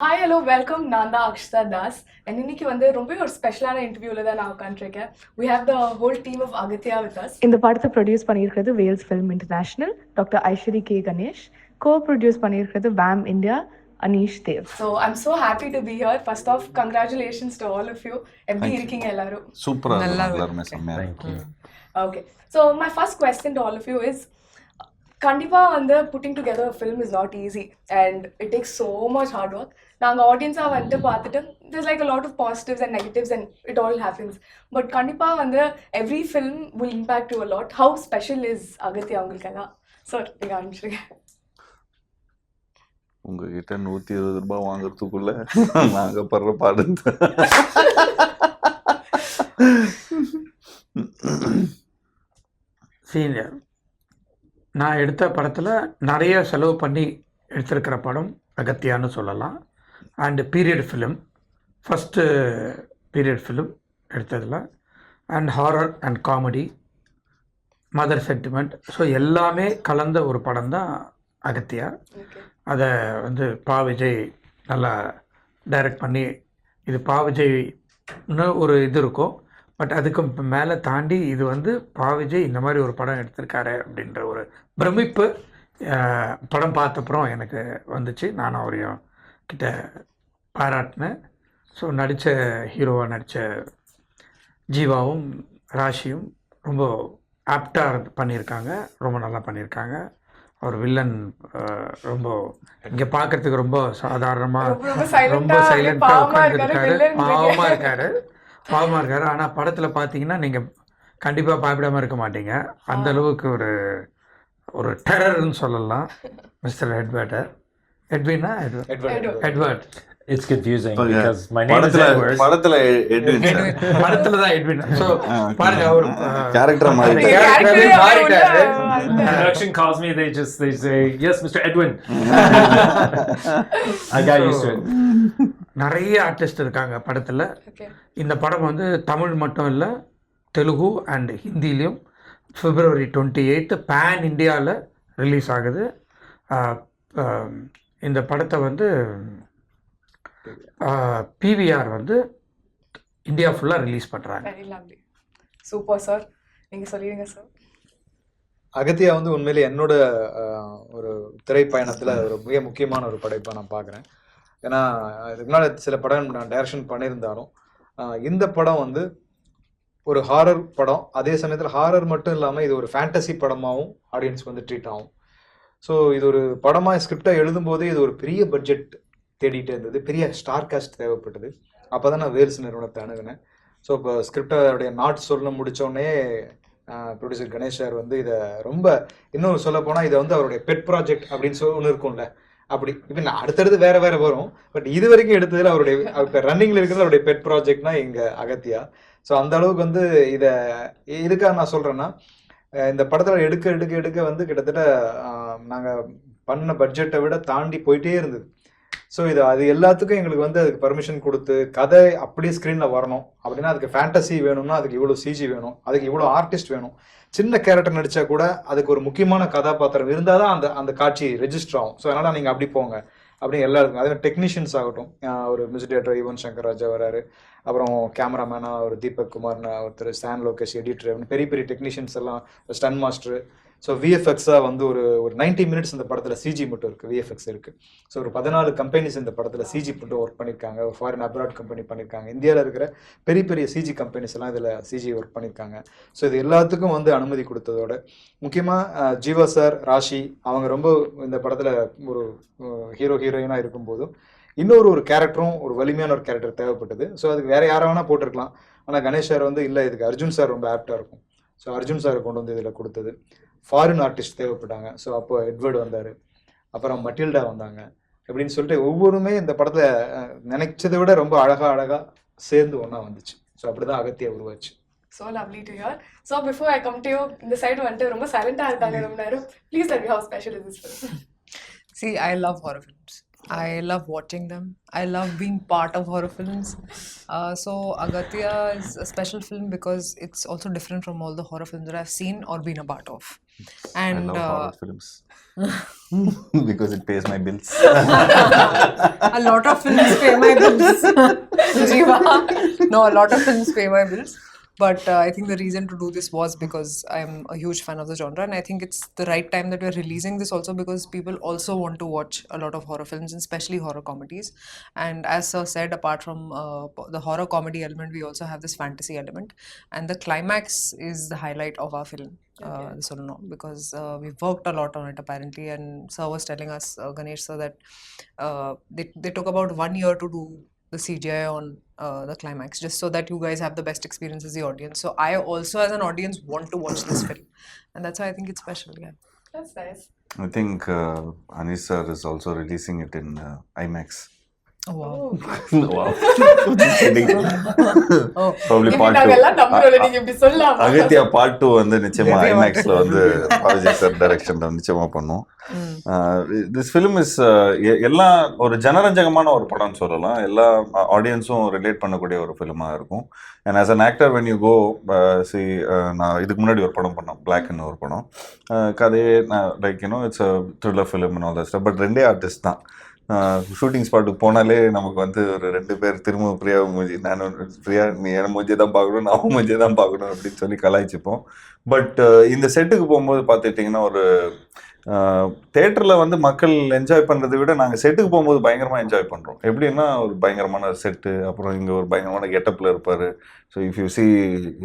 Hi hello welcome நான் தான் Akshata Das and இன்னைக்கு வந்து ரொம்ப ஒரு ஸ்பெஷலான இன்டர்வியூவில் தான் நான் உட்காந்துருக்கேன். We have the whole team of Agathiya with us. இந்த படத்தை ப்ரொடியூஸ் பண்ணியிருக்கிறது Vels film international doctor Ishari K Ganesh. Co produce பண்ணியிருக்கிறது Vaam India Aneesh Dev. So I'm so happy to be here. First of congratulations to all of you. எப்படி இருக்கீங்க எல்லாரும்? சூப்பராக எல்லாருமே செம்மையாக. Okay, so my first question to all of you is கண்டிப்பாக வந்து putting together film is not easy and it takes so much hard work. நாங்கள் ஆடியன்ஸாக வந்துட்டு பார்த்துட்டு there's like a lot of positives and negatives and it all happens. But கண்டிப்பாக வந்து every film will impact you a lot. How special is Agathiya உங்களுக்கெல்லாம்? Sir நீங்கள் ஆரம்பிச்சிருங்க. உங்ககிட்ட 120 ரூபாய் வாங்குறதுக்குள்ள நாங்க படுற பாடு. சீனியர் நான் எடுத்த படத்தில் நிறைய செலவு பண்ணி எடுத்திருக்கிற படம் அகத்தியான்னு சொல்லலாம். And period film, first period film எடுத்ததில். And horror and comedy, mother sentiment, so எல்லாமே கலந்த ஒரு படம் தான் அகத்தியா. அதை வந்து பா விஜய் நல்லா டைரக்ட் பண்ணி, இது பா விஜய்னு ஒரு இது இருக்கும், பட் அதுக்கு மேலே தாண்டி இது வந்து பா விஜய் இந்த மாதிரி ஒரு படம் எடுத்திருக்காரு அப்படின்ற ஒரு பிரமிப்பு படம் பார்த்தப்புறம் எனக்கு வந்துச்சு. நான் அவரையும் கிட்ட பாராட்டினேன். ஸோ நடித்த ஹீரோவாக நடித்த ஜீவாவும் ராஷியும் ரொம்ப ஆப்டாக பண்ணியிருக்காங்க, ரொம்ப நல்லா பண்ணியிருக்காங்க. அவர் வில்லன் ரொம்ப இங்கே பார்க்குறதுக்கு ரொம்ப சாதாரணமாக ரொம்ப சைலண்ட்டாக உட்காந்துருக்காரு, பாவமாக இருக்காரு. ஆனால் படத்தில் பார்த்தீங்கன்னா நீங்கள் கண்டிப்பாக பயப்படாமல் இருக்க மாட்டீங்க. அந்தளவுக்கு ஒரு டெரர்னு சொல்லலாம். Mister Edward. It's confusing because my name is Edward. படத்துல எட்வின் படத்துல தான் எட்வின். சோ பாருங்க அவர் character மாறிட்டாரு. Production calls me, they say yes Mr. Edwin. I got used to it. நிறைய ஆர்டிஸ்ட் இருக்காங்க படத்துல. இந்த படம் வந்து தமிழ் மட்டும் இல்லை, தெலுங்கு அண்ட் ஹிந்திலையும் February 28 பேன் இந்தியாவில் ரிலீஸ் ஆகுது. இந்த படத்தை வந்து பிவிஆர் வந்து இந்தியா ஃபுல்லாக ரிலீஸ் பண்ணுறாங்க. சூப்பர் சார், நீங்கள் சொல்லிடுங்க சார். அகத்தியா வந்து உண்மையிலே என்னோட ஒரு திரைப்பயணத்தில் ஒரு மிக முக்கியமான ஒரு படைப்பாக நான் பார்க்குறேன். ஏன்னா இதுக்கு முன்னாடி சில படம் நான் டைரக்ஷன் பண்ணியிருந்தாலும் இந்த படம் வந்து ஒரு ஹாரர் படம், அதே சமயத்தில் ஹாரர் மட்டும் இல்லாமல் இது ஒரு ஃபேண்டசி படமாகவும் ஆடியன்ஸ்க்கு வந்து ட்ரீட் ஆகும். ஸோ இது ஒரு படமாக ஸ்கிரிப்டாக எழுதும்போதே இது ஒரு பெரிய பட்ஜெட் தேடிட்டு இருந்தது, பெரிய ஸ்டார் காஸ்ட் தேவைப்பட்டது. அப்போ தான் நான் வேல்ஸ் நிறுவனத்தை அணுகினேன். ஸோ இப்போ ஸ்கிரிப்டோடைய நாட் சொல்ல முடித்தோடனே ப்ரொடியூசர் கணேஷ் சார் வந்து இதை ரொம்ப இன்னொரு சொல்ல போனால் இதை வந்து அவருடைய பெட் ப்ராஜெக்ட் அப்படின்னு ஒன்று இருக்கும்ல, அப்படி இப்போ நான் அடுத்தடுத்து வேறு வேறு வரும், பட் இது வரைக்கும் எடுத்ததில் அவருடைய இப்போ ரன்னிங்கில் இருக்கிறது அவருடைய பெட் ப்ராஜெக்ட்னா எங்கள் அகத்தியா. ஸோ அந்த அளவுக்கு வந்து இதை இதுக்காக நான் சொல்கிறேன்னா, இந்த படத்தில் எடுக்க வந்து கிட்டத்தட்ட நாங்கள் பண்ண பட்ஜெட்டை விட தாண்டி போயிட்டே இருந்தது. ஸோ அது எல்லாத்துக்கும் எங்களுக்கு வந்து அதுக்கு பர்மிஷன் கொடுத்து கதை அப்படியே ஸ்க்ரீனில் வரணும் அப்படின்னா அதுக்கு ஃபேண்டசி வேணும்னா அதுக்கு இவ்வளோ சிஜி வேணும், அதுக்கு இவ்வளோ ஆர்டிஸ்ட் வேணும். சின்ன கேரக்டர் நடித்தா கூட அதுக்கு ஒரு முக்கியமான கதாபாத்திரம் இருந்தால் தான் அந்த காட்சி ரெஜிஸ்டர் ஆகும். ஸோ அதனால் நீங்கள் அப்படி போங்க அப்படின்னு எல்லாருக்கும். அதே மாதிரி டெக்னீஷியன்ஸ் ஆகட்டும், ஒரு மியூசிக் டைரக்டர் யுவன் சங்கர் ராஜா வராரு, அப்புறம் கேமராமேனாக ஒரு தீபக் குமார்னு ஒருத்தர், ஸ்டான் லோகேஷ் எடிட்டர், பெரிய பெரிய டெக்னீஷியன்ஸ் எல்லாம், ஸ்டன் மாஸ்டர். ஸோ விஎஃப்எக்ஸாக வந்து ஒரு 90 மினிட்ஸ் இந்த படத்தில் சிஜி மட்டும் இருக்குது, விஎஃப்எக்ஸ் இருக்குது. ஸோ ஒரு 14 கம்பெனிஸ் இந்த படத்தில் சிஜி மட்டும் ஒர்க் பண்ணியிருக்காங்க. ஒரு ஃபாரின் அப்ராட் கம்பெனி பண்ணியிருக்காங்க, இந்தியாவில் இருக்கிற பெரிய பெரிய சிஜி கம்பெனிஸ் எல்லாம் இதில் சிஜி ஒர்க் பண்ணியிருக்காங்க. ஸோ இது எல்லாத்துக்கும் வந்து அனுமதி கொடுத்ததோட முக்கியமாக ஜீவா சார், ராஷி அவங்க ரொம்ப இந்த படத்தில் ஒரு ஹீரோயினாக இருக்கும்போதும் இன்னொரு கேரக்டரும் ஒரு வலிமையான ஒரு கேரக்டர் தேவைப்பட்டது. ஸோ அதுக்கு வேறு யாரை வேணால் போட்டிருக்கலாம், ஆனால் கணேஷ் சார் வந்து இல்லை இதுக்கு அர்ஜுன் சார் ரொம்ப ஆப்டாக இருக்கும். ஸோ அர்ஜுன் சாரை கொண்டு வந்து இதில் கொடுத்தது. ஃபாரின் ஆர்டிஸ்ட் தேவைப்பட்டாங்க, ஸோ அப்போ எட்வர்டு வந்தார், அப்புறம் மட்டில்டா வந்தாங்க. அப்படின்னு சொல்லிட்டு ஒவ்வொருமே இந்த படத்தில் நினைச்சதை விட ரொம்ப அழகாக சேர்ந்து ஒன்றா வந்துச்சு. ஸோ அப்படி தான் அகத்தியா உருவாச்சு. So lovely to hear. So before I come to you, இந்த சைடு வந்துட்டு ரொம்ப சைலண்டாக இருக்காங்க ரொம்ப நேரம். Please tell me how special is this film? See, I love horror films. I love watching them. I love being part of horror films. So Aghathiyaa is a special film because it's also different from all the horror films that I've seen or been a part of. I And love horror films because it pays my bills. a lot of films pay my bills. Jiiva. No, a lot of films pay my bills. But I think the reason to do this was because I'm a huge fan of the genre, and I think it's the right time that we're releasing this also because people also want to watch a lot of horror films, and especially horror comedies. And as Sir said, apart from the horror comedy element, we also have this fantasy element, and the climax is the highlight of our film. The solo because we've worked a lot on it apparently, and Sir was telling us, Ganesh sir, that they took about 1 year to do the CGI on the climax, just so that you guys have the best experience as the audience. So I also, as an audience, want to watch this film, and that's why I think it's special. Yeah. That's nice. I think Aneesh sir is also releasing it in IMAX. Oh wow. Wow. Just kidding. Oh. Probably part 2. நாங்கெல்லாம் நம்புறோம் நீங்க இப்படி சொல்லலாமா? Agathiya part 2 வந்து நிச்சயமா ஐமேக்ஸ்ல வந்து Bharathi sir டைரக்ஷன்ல நிச்சயமா பண்ணும். திஸ் ஃபிலிம் இஸ் எல்லா ஒரு ஜனரஞ்சகமான ஒரு படம்னு சொல்லலாம். எல்லா ஆடியன்ஸும் ரிலேட் பண்ணக்கூடிய ஒரு ஃபிலிமா இருக்கும். And as an actor when you go நான் இதுக்கு முன்னாடி ஒரு படம் பண்ணோம், பிளாக்னு ஒரு படம். கதையே like you know it's a thriller film and all that stuff. But 2 artist தான். ஷூட்டிங் ஸ்பாட்டுக்கு போனாலே நமக்கு வந்து ஒரு 2 பேர் திரும்ப பிரியா மூஞ்சி, நான் பிரியா நீ என் மூஞ்சியை தான் பார்க்கணும், நான் மூஞ்சியை தான் பார்க்கணும் அப்படின்னு சொல்லி கலாய்ச்சிப்போம். பட் இந்த செட்டுக்கு போகும்போது பார்த்துட்டிங்கன்னா ஒரு தேட்டரில் வந்து மக்கள் என்ஜாய் பண்ணுறதை விட நாங்கள் செட்டுக்கு போகும்போது பயங்கரமாக என்ஜாய் பண்ணுறோம். எப்படின்னா ஒரு பயங்கரமான செட்டு, அப்புறம் இங்கே ஒரு பயங்கரமான கெட்டப்பில் இருப்பார். So if you see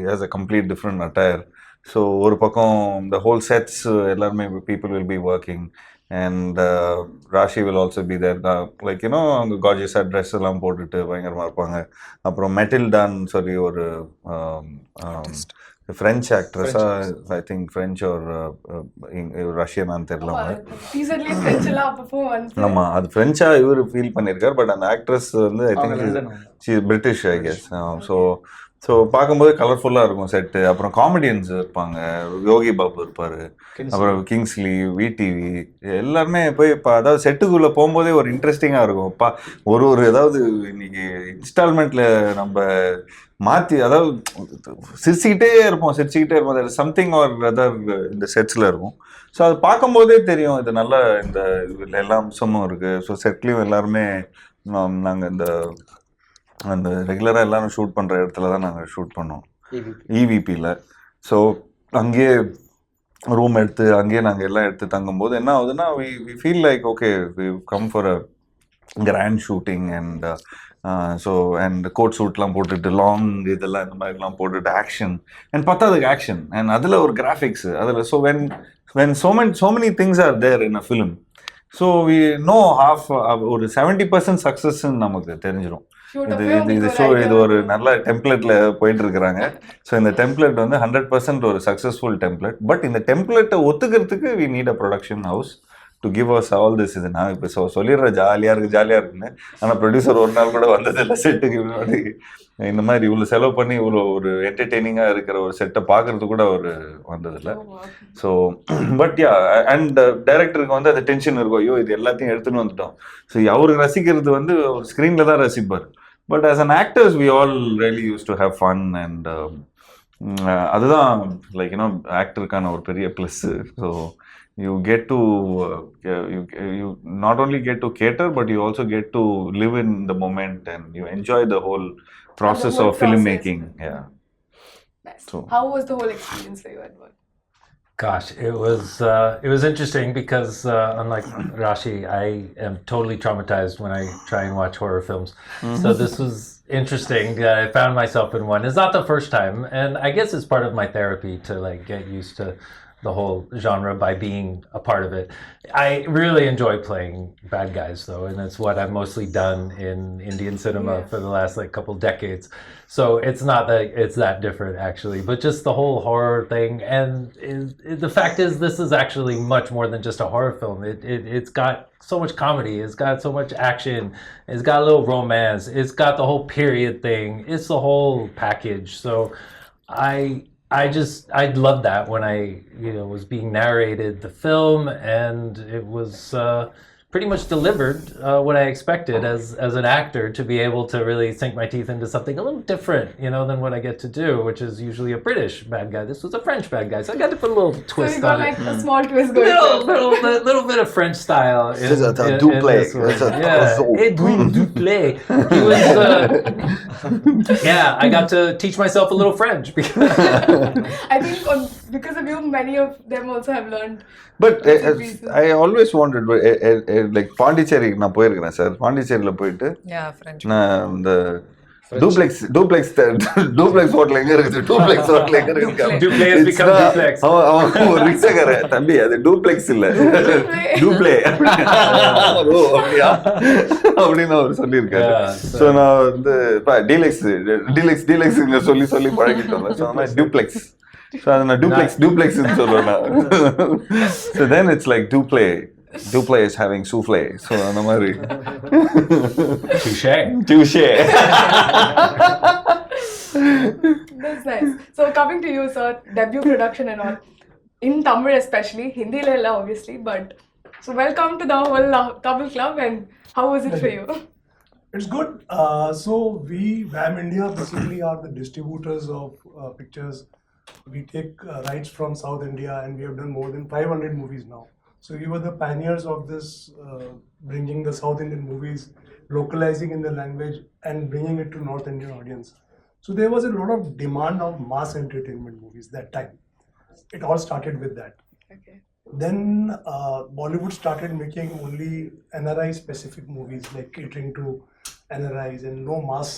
has a complete different attire. So ஒரு பக்கம் இந்த ஹோல் செட்ஸ் எல்லாருமே people will be working. And Raashii will also be there. Like, you know, அவங்க கார்ஜியஸாக ட்ரெஸ் எல்லாம் போட்டுட்டு பயங்கரமாக இருப்பாங்க. அப்புறம் மெட்டில்டான்னு சொல்லி ஒரு ஃப்ரெஞ்ச் ஆக்ட்ரஸா, ஐ திங்க் ஃப்ரெஞ்ச் ஒரு ரஷ்யனான்னு தெரியல. ஆமாம், அது ஃப்ரெஞ்சாக இவர் ஃபீல் பண்ணியிருக்கார். பட் அந்த ஆக்ட்ரஸ் வந்து I think British I guess. So பார்க்கும்போது கலர்ஃபுல்லாக இருக்கும் செட்டு. அப்புறம் காமெடியன்ஸ் இருப்பாங்க, யோகி பாபு இருப்பார், அப்புறம் கிங்ஸ்லி, விடிவி, எல்லாருமே போய் இப்போ அதாவது செட்டுக்குள்ளே போகும்போதே ஒரு இன்ட்ரெஸ்டிங்காக இருக்கும். ஒரு ஏதாவது இன்னைக்கு இன்ஸ்டால்மெண்ட்டில் நம்ம மாற்றி அதாவது சிரிச்சுக்கிட்டே இருப்போம், சம்திங் ஆர் அதர் இந்த செட்ஸில் இருக்கும். ஸோ அது பார்க்கும்போதே தெரியும் இது நல்ல இந்த எல்லா அம்சமும் இருக்குது. ஸோ செட்லேயும் எல்லாருமே நாங்கள் அந்த ரெகுலராக எல்லாரும் ஷூட் பண்ணுற இடத்துல தான் நாங்கள் ஷூட் பண்ணோம், இவிபியில். ஸோ அங்கேயே ரூம் எடுத்து அங்கேயே நாங்கள் எல்லாம் எடுத்து தங்கும்போது என்ன ஆகுதுன்னா we feel like okay we come for a grand shooting. And so and coat சூட்லாம் போட்டுட்டு லாங் இதெல்லாம் இந்த மாதிரிலாம் போட்டுட்டு ஆக்ஷன் அண்ட் பத்தாதுக்கு ஆக்ஷன் அண்ட் அதில் ஒரு கிராஃபிக்ஸு அதில். So when so many things are there in a film, so we know half ஒரு 70% சக்ஸஸ்ன்னு நமக்கு தெரிஞ்சிடும். இது ஒரு நல்ல டெம்ப்ளேட்ல போயிட்டு இருக்கிறாங்க. ஸோ இந்த டெம்ப்ளேட் வந்து 100% ஒரு சக்ஸஸ்ஃபுல் டெம்ப்ளேட். பட் இந்த டெம்ப்ளேட்டை ஒத்துக்கிறதுக்கு we need a production house to give us all this. இது நான் இப்போ சொல்லிடுறேன் ஜாலியாக இருக்குன்னு. ஆனால் ப்ரொடியூசர் ஒரு நாள் கூட வந்ததில்லை செட்டுக்கு முன்னாடி. இந்த மாதிரி இவ்வளோ செலவு பண்ணி இவ்வளோ ஒரு என்டர்டெய்னிங்காக இருக்கிற ஒரு செட்டை பார்க்கறது கூட ஒரு வந்ததில்லை. ஸோ பட் யா, அண்ட் டைரக்டருக்கு வந்து அந்த டென்ஷன் இருக்கும், ஐயோ இது எல்லாத்தையும் எடுத்துன்னு வந்துட்டோம். ஸோ அவருக்கு ரசிக்கிறது வந்து ஒரு ஸ்க்ரீனில் தான் ரசிப்பார். But as an actors, we all really used to have fun, and அதுதான் லைக் யூனோ ஆக்டருக்கான ஒரு பெரிய plus. So you get to you not only get to cater, but you also get to live in the moment and you enjoy the whole process of filmmaking. Yeah. Nice. So how was the whole experience for you, Arjun? Gosh, it was interesting because unlike Raashii, I am totally traumatized when I try and watch horror films. So this was interesting. I found myself in one. It's not the first time, and I guess it's part of my therapy to like get used to the whole genre by being a part of it. I really enjoy playing bad guys though, and it's what I've mostly done in Indian cinema for the last like couple decades. So it's not that it's that different actually, but just the whole horror thing. And the fact is this is actually much more than just a horror film. It's got so much comedy, it's got so much action, it's got a little romance, it's got the whole period thing, it's the whole package. So I loved that when I was being narrated the film, and it was pretty much delivered what I expected as an actor, to be able to really sink my teeth into something a little different, than what I get to do, which is usually a British bad guy. This was a French bad guy, so I got to put a little So twist you got on like it. a small twist going. Little bit of French style in, It's a in double. this one. It's a Yeah, double. et double. He was, yeah, I got to teach myself a little French because I think because of you, many of them also have learned. But bits and pieces. I always wanted, like Pondicherry நான் போயிருக்கிறேன் sir. பாண்டிச்சேரியில் போயிட்டு Yeah, French. நான் இந்த duplex hotel எங்க இருக்குது, duplex hotel எங்க இருக்கு, Duple has become duplex. அவன் ஒரு ரிக்ஷாக்கார தம்பி, அது டூப்ளெக்ஸ் இல்ல டூப்ளே அப்படியா அப்படின்னு அவர் சொல்லியிருக்காரு. ஸோ நான் வந்து டீலெக்ஸ் சொல்லி பழகிட்டு வந்தேன். ஸோ நான் டியூப்ளெக்ஸ், ஸோ அதை நான் டூப்ளெக்ஸ்ன்னு சொல்லுவேன் நான். So then it's like Duple is having souffle. So அந்த மாதிரி touche. That's nice. So coming to you, sir, debut production and all, in Tamil especially, Hindi lela obviously, but so welcome to the whole Tamil club, and how was it for you? It's good. So we, VAM India, basically are the distributors of pictures. We take rights from South India, and we have done more than 500 movies now. So we were the pioneers of this, bringing the South Indian movies, localizing in the language and bringing it to North Indian audience. So there was a lot of demand of mass entertainment movies that time. It all started with that. Okay. Then Bollywood started making only NRI specific movies, like catering to NRIs, and no mass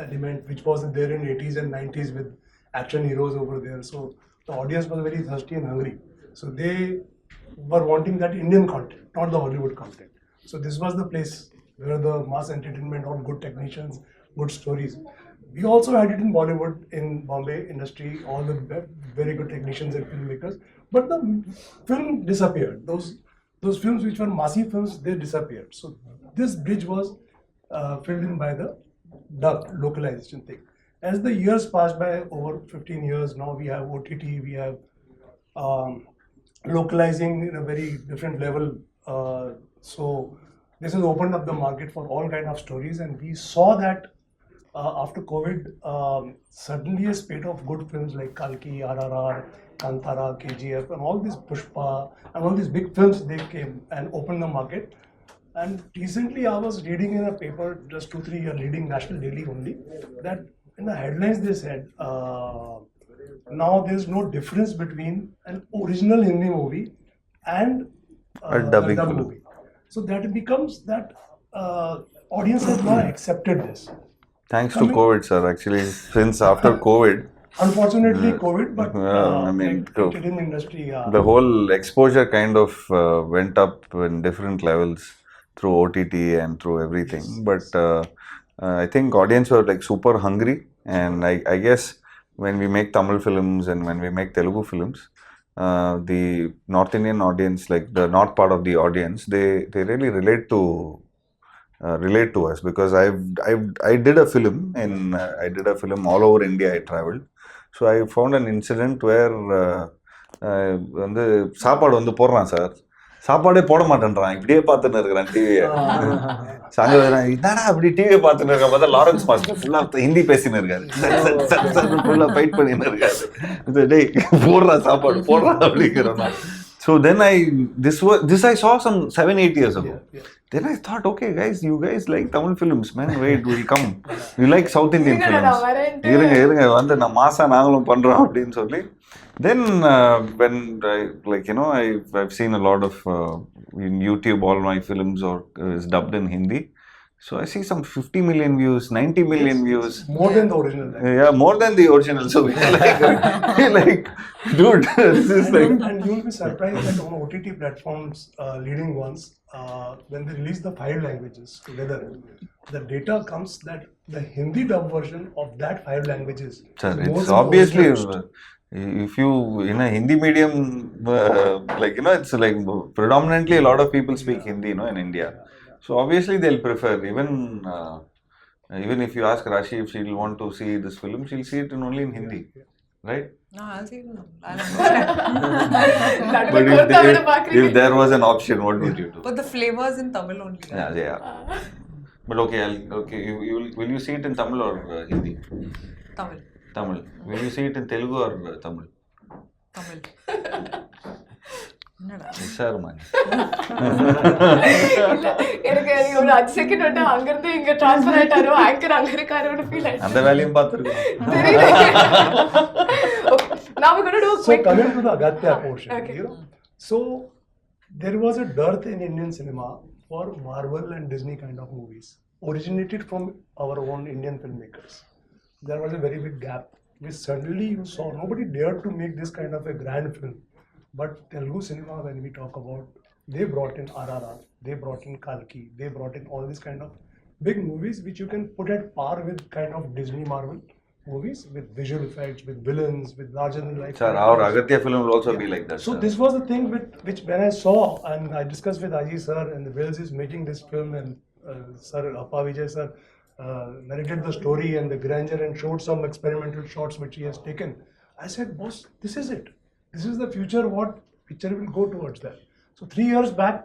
element, which was there in 80s and 90s with action heroes over there. So the audience was very thirsty and hungry. So they were wanting that Indian content, not the Hollywood content. So this was the place where the mass entertainment, all good technicians, good stories. We also had it in Bollywood, in Bombay industry, all the very good technicians and filmmakers. But the film disappeared. Those films which were massive films, they disappeared. So this bridge was filled in by the dub localization thing. As the years passed by, over 15 years now, we have OTT, we have localizing in a very different level. So this has opened up the market for all kind of stories, and we saw that after COVID, suddenly a spate of good films like Kalki, RRR, Kantara, KGF, and all these Pushpa, and all these big films, they came and opened the market. And recently I was reading in a paper, just 2-3 years reading National Daily only, that in the headlines they said, now there's no difference between an original Hindi movie and A dubbing dub film. movie. So that becomes that audience has now accepted this. Thanks to COVID, sir. Actually, since after COVID, Unfortunately, COVID, but I mean, entertainment industry. the whole exposure kind of went up in different levels through OTT and through everything. But I think audience were like super hungry, and I guess when we make Tamil films and when we make Telugu films, the North Indian audience, like the north part of the audience, they really relate to us, because I did a film all over India. I traveled, so I found an incident where வந்து சாப்பாடு வந்து போடுறான் sir, சாப்பாடே போட மாட்டேன்றான், இப்படியே பார்த்துன்னு இருக்கிறான் டிவியை. சாங்க என்னடா அப்படி டிவியை பார்த்துன்னு இருக்க பார்த்தா லாரன்ஸ் மாஸ்டர் ஃபுல்லாக ஹிந்தி பேசின்னு இருக்காரு, ஃபுல்லாக ஃபைட் பண்ணின்னு இருக்காரு. டேய் போடுறா சாப்பாடு போடுறா அப்படிங்கிறோம். So then this I saw some 7-8 years ago. Then I thought, okay guys, you guys like Tamil films, man, wait, we'll come. You like South Indian films. இருங்க வந்து நான் மாசா நாங்களும் பண்றோம் அப்படின்னு சொல்லி. Then when I've seen a lot of in YouTube, all my films is dubbed in Hindi. So I see some 50 million views, 90 million views. More than the original. Yeah, more than the original. So we're like, dude, this is like. And you'll be surprised that on OTT platforms, leading ones, when they release the 5 languages together, the data comes that the Hindi dub version of that 5 languages. Sir, is more it's than the obviously. original. If you in a Hindi medium, it's like predominantly a lot of people speak Hindi, in India. So obviously they'll prefer, even if you ask Raashii if she'll want to see this film, she'll see it only in Hindi. right? No, I'll see them. If there was an option, what would you do? But the flavors in Tamil only. Yeah, they are. But okay, will you see it in Tamil or Hindi? Tamil. Tamil. Will you see it in Telugu or Tamil? Tamil. Sure, man. எனக்கு ஒரு 5 second வந்து அங்க இருந்து இங்க transfer ஆயிட்டாரோ anchor அங்க இருக்காரோன்னு feel ஆயிடுச்சு. அந்த வேலையும் பார்த்துருக்கோம். Now we're going to do a So quick coming to the Aghathiyaa portion, Okay. you know, so there was a dearth in Indian cinema for Marvel and Disney kind of movies, originated from our own Indian filmmakers. There was a very big gap. We suddenly you saw nobody dared to make this kind of a grand film. But Telugu cinema, when we talk about, they brought in RRR, they brought in Kalki, they brought in all these kind of big movies which you can put at par with kind of Disney Marvel movies, with visual effects, with villains, with larger than life. Sir, our Aghathiyaa film will also be like that. So sir. this was the thing which when I saw and I discussed with Aji sir and the Wales is making this film and Sir Appa Vijay sir narrated the story and the grandeur and showed some experimental shots which he has taken. I said, boss, this is it. This is the future. What picture will go towards that? So 3 years back,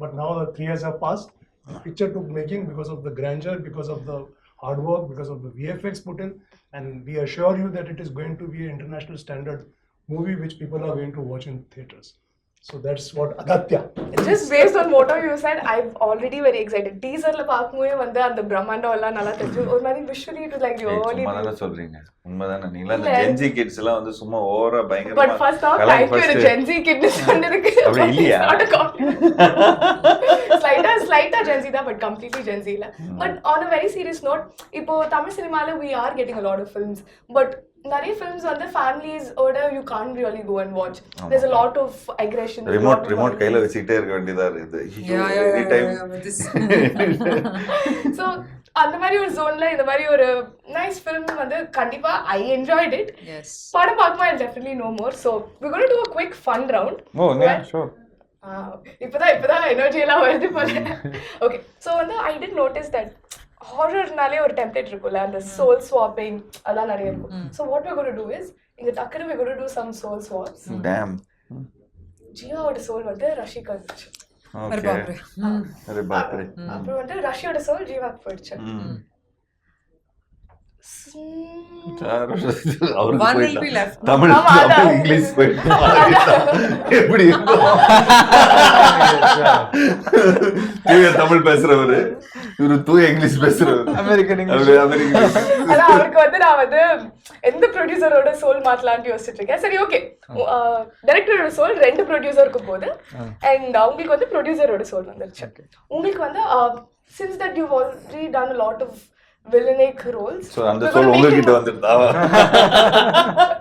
but now the 3 years have passed. The picture took making because of the grandeur, because of the hard work, because of the VFX put in, and we assure you that it is going to be an international standard movie which people are going to watch in theaters. So that's what Aghathiyaa. Just based on what you said, I'm already very excited. Teaser la பாக்கும்போது வந்து அந்த பிரம்மாண்டம் எல்லாம் நல்லா தெரிஞ்சு ஒரு மாதிரி visually it was like really சும்மா தானே சொல்றீங்க உண்மைதானே நீங்களா அந்த ஜென்சி கிட்ஸ் எல்லாம் வந்து சும்மா ஓவரா but பயங்கரமா first off thank you Gen Z kid சொன்னதுக்கு அப்படி இல்லையா? slight Gen Z தான் but completely Gen Z இல்ல but on a very serious note இப்போ தமிழ் சினிமால we are getting a lot of films but நிறைய films வந்து families ஓட you can't really go and watch. There's a lot of aggression. Remote கையில வச்சுக்கிட்டே இருக்க வேண்டியதா இருக்குது. Any time. So அந்த மாதிரி ஒரு ஜோன்ல இந்த மாதிரி ஒரு நைஸ் ஃபிலிம் வந்து கண்டிப்பா ஐ என்ஜாய்ட் இட். Yes. படம் பார்க்குமா I definitely know more. So we're going to do a quick fun round. Oh, yeah, sure. இப்பதான் எனர்ஜி எல்லாம் வருது போல. ஓகே ஸோ வந்து ஐ டிட் நோட்டிஸ் தட் ஹாரர்னாலே ஒரு டெம்ப்ளேட் இருக்கும்ல அந்த சோல் ஸ்வாப்பிங் அதெல்லாம் நிறைய இருக்கும். So what we're going to do is இங்க டக்குனு we're going to do some soul swaps. Damn. ஜீவாவோட சோல் வந்து ரஷிக்கு வந்துச்சு. Okay. அரே பாப்ரே. அப்புறம் வந்து ரஷியோட சோல் ஜீவாக்கு போயிடுச்சு. One will be left. Tamil English போயிட்டு எப்படி இருக்கும் தமிழ் பேசுறவரு இவரு தூய இங்கிலீஷ் பேசுறவரு அமெரிக்கன் ஆனா அவருக்கு வந்து நான் வந்து எந்த ப்ரொடியூசரோட சோல் மாத்தலாம்னு யோசிச்சுட்டு இருக்கேன். சரி ஓகே டைரக்டரோட சோல் 2 ப்ரொடியூசருக்கு போகுது அண்ட் உங்களுக்கு வந்து ப்ரொடியூசரோட சோல் வந்துருச்சு. உங்களுக்கு வந்து since that you've already done a lot of villainic roles. So அந்த சோல் உங்ககிட்ட வந்துட்டா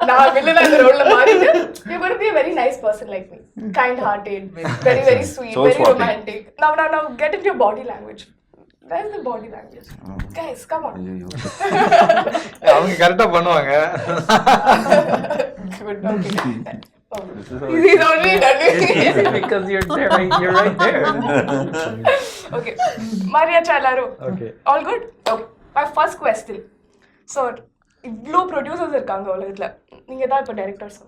நான் வில்லனா இந்த ரோல்ல மாறிட்டு you're going to be a very nice person like me. Kind hearted, very very sweet, Soul very swapping. romantic. Now get into your body language. Where's the body language? Guys, come on. அவங்க கரெக்டா பண்ணுவாங்க. Good, okay. Oh, he's already done it. Because you're there, you're right there. Okay. Maria Chalaru. Okay. All good? Okay. My first question. So, இவ்வளோ producers இருக்காங்க உலகத்தில், நீங்கள் தான் இப்போ directors,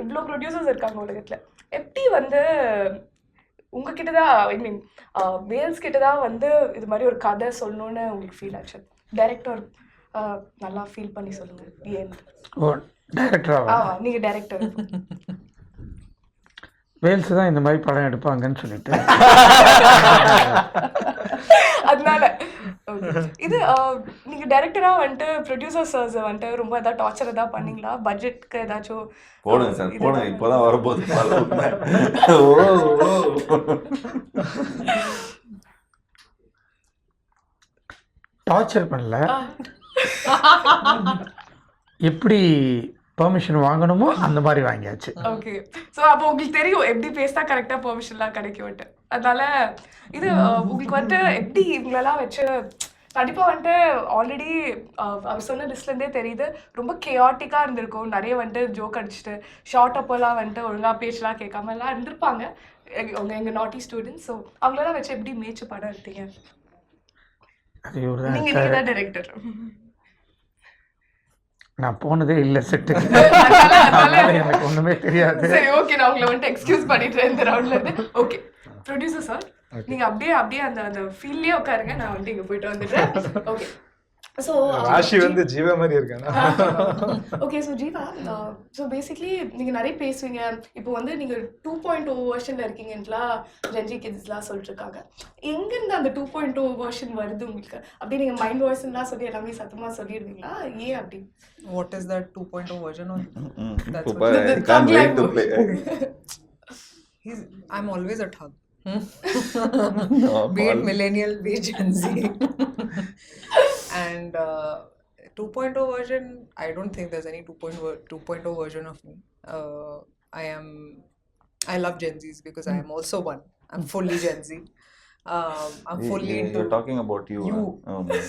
இவ்வளோ ப்ரொடியூசர்ஸ் இருக்காங்க உலகத்தில், எப்படி வந்து உங்ககிட்ட தான் ஐ மீன் வேல்ஸ் கிட்ட தான் வந்து இது மாதிரி ஒரு கதை சொல்லணும்னு உங்களுக்கு ஃபீல் ஆச்சு? டைரக்டர் நல்லா ஃபீல் பண்ணி சொல்லுங்கள். ஏன் டைரக்டராக நீங்கள் டைரக்டர் வேல்ஸ் தான் இந்த மாதிரி படம் எடுப்பாங்கன்னு சொல்லிட்டு அதனால இது நீங்கள் டைரக்டராக வந்துட்டு ப்ரொடியூசர்ஸ் வந்துட்டு ரொம்ப ஏதாவது டார்ச்சர் ஏதாவது பண்ணீங்களா? பட்ஜெட்க்கு ஏதாச்சும் போடுங்க சார் போடுங்க, இப்போதான் வரப்போகுது. டார்ச்சர் பண்ணல, எப்படி பெர்மிஷன் வாங்கணுமோ அந்த மாதிரி வாங்கியாச்சு. ஓகே. ஸோ அப்போ உங்களுக்கு தெரியும் எப்படி பேசினா கரெக்டாக பெர்மிஷன்லாம் கிடைக்கும்ட்டு. அதனால இது உங்களுக்கு வந்துட்டு எப்படி இவங்களெல்லாம் வச்சு கண்டிப்பாக வந்துட்டு ஆல்ரெடி அவர் சொன்ன லிஸ்ட்லேருந்தே தெரியுது ரொம்ப கேஆட்டிக்காக இருந்திருக்கும். நிறைய வந்துட்டு ஜோக் அடிச்சுட்டு ஷார்ட் அப்போல்லாம் வந்துட்டு ஒழுங்காக பேச்செலாம் கேட்காமலாம் இருந்திருப்பாங்க எங்கள் நாட்டி ஸ்டூடெண்ட்ஸ். ஸோ அவங்களெல்லாம் வச்சு எப்படி மேய்ச்சி படம் எடுத்தீங்க? அது ஒரு நீங்கள் தான் டைரக்டர். நான் போனதே இல்லை செட்டுக்கு, அதனால எனக்கு ஒன்றுமே தெரியாது. சரி, ஓகே, நான் உங்களை வந்துட்டு எக்ஸ்கியூஸ் பண்ணிட்டு இந்த ரவுண்ட்ல இருந்து. ஓகே, ப்ரொடியூசர் சார், நீங்க அப்படியே அந்த அந்த ஃபீல்ட்லயே உட்காருங்க, நான் வந்துட்டு இங்க போயிட்டு வந்துடுறேன். ஓகே, ஸோ ராஷி வந்து ஜீவா மாதிரி இருக்காங்க. Okay, so Jeeva, so basically நீங்கள் நிறைய பேசுவீங்க. இப்போ வந்து நீங்கள் 2.0 வெர்ஷனில் இருக்கீங்கன்ட்டுலாம் ஜென்ஜி கிட்ஸ்லாம் சொல்லிட்டு இருக்காங்க. எங்கேருந்து அந்த 2.0 வெர்ஷன் வருது உங்களுக்கு? அப்படி நீங்கள் மைண்ட் வாய்ஸ்லாம் சொல்லி எல்லாமே சத்தமாக சொல்லிடுவீங்களா? ஏன் அப்படி? What is that 2.0 version of? That's Super. what I can't wait to play. I'm always a thug. No, Be it millennial, be it Gen Z. And 2.0 version, I don't think there's any 2.0 version of me. I love Gen Zs because I am also one. I'm fully Gen Z. I'm fully into. You're talking about you. Oh, man.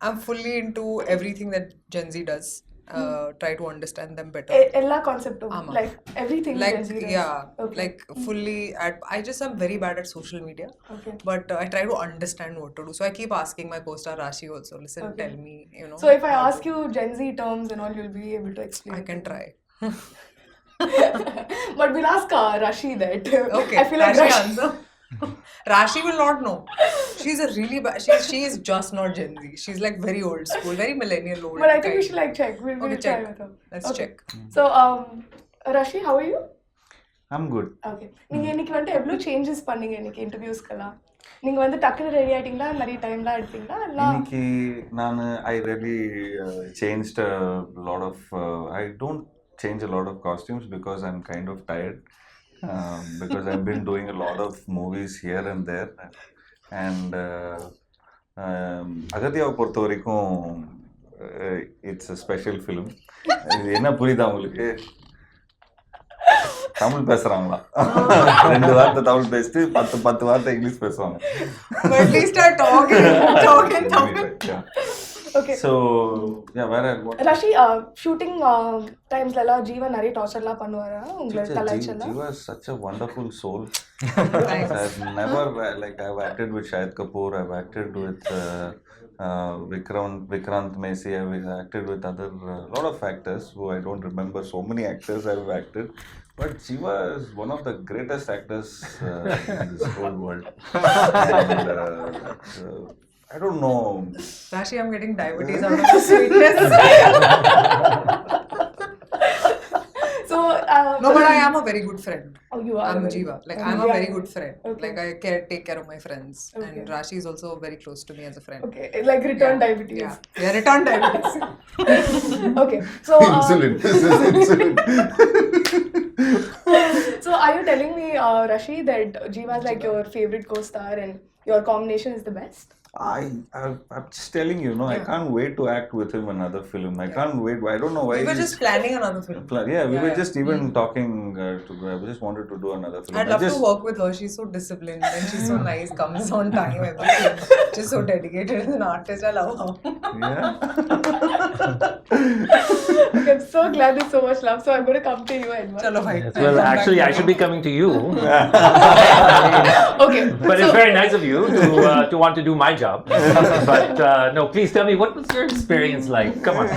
I'm fully into everything that Gen Z does. Try to understand them better. எல்லா கான்செப்டும், ஆமா. like everything Like Gen Z does. yeah, Okay. like fully I just am very bad at social media. Okay. But I try to understand what to do. So I keep asking my co-star Raashii also, listen, Okay. tell me, you know. So if I ask you Gen Z terms and all, you'll be able to explain. I can try. But we'll ask Raashii that. Okay, I feel like Raashii Raashii. answer. Raashii will not know. She's a really bad. She is just not Gen Z. She's like very old school, very millennial old. But I think we kind. should like check. We'll Okay, try check. with her. Let's Okay. check. So Raashii, how are you? I'm good. Okay. நீங்க இன்னைக்கு வந்துட்டு எவ்வளவு changes பண்ணீங்க இன்னைக்கு இன்டர்வியூஸ்க்கெல்லாம்? நீங்க வந்து டக்குனு ready ஆயிட்டீங்களா? நிறைய டைம்லாம் எடுத்தீங்களா? இல்ல இன்னைக்கு நான் I really changed a lot of I don't change a lot of costumes because I'm kind of tired. Because I've been doing a lot of movies here and there, and Aghathiyaa பொறுத்த வரைக்கும் it's a special film. இது என்ன புரியுதா உங்களுக்கு? தமிழ் பேசுறாங்களா? 2 வார்த்தை தமிழ் பேசிட்டு 10 வார்த்தை இங்கிலீஷ் பேசுவாங்க. But at least start talking. Okay. So yeah, where Raashii, shooting times la Jiiva நிறைய டார்ச்சர்லாம் பண்ணுவாரா உங்களை கலாய்ச்சலாம்? Jiiva is such a wonderful soul. Thanks. I've never I've acted with Shahid Kapoor, I've acted with Vikrant Messi, I've acted with other lot of actors who I don't remember so many actors I've acted. But Jiiva is one of the greatest actors in this whole world. And, I don't know. Raashii, I'm getting diabetes out of the sweetness. So No, but I am a very good friend. Oh, you are. I'm very- Jiiva. Like Okay. I'm a Yeah. very good friend. Okay. Like I take care of my friends, Okay. and Raashii is also very close to me as a friend. Okay, like return Yeah. diabetes. Yeah, return diabetes. Okay, so Insulin. This is insulin. so are you telling me, Raashii, that Jiiva is like your favorite co-star and your combination is the best? I'm just telling you, I can't wait to act with him in another film. I can't wait. I don't know why. We were just planning another film. We were Yeah. just even talking I just wanted to do another film. I'd love to work with her. She's so disciplined and she's so nice, comes on time, everything. Just so dedicated as an artist. I love her. Yeah. Okay, I'm so glad there's so much love. So I'm going to come to you, Edward. Chalo, bhai. Yes, well, actually, I should be coming to you. Okay, But it's very nice of you to want to do my job. But no, please tell me, what was your experience like? Come on.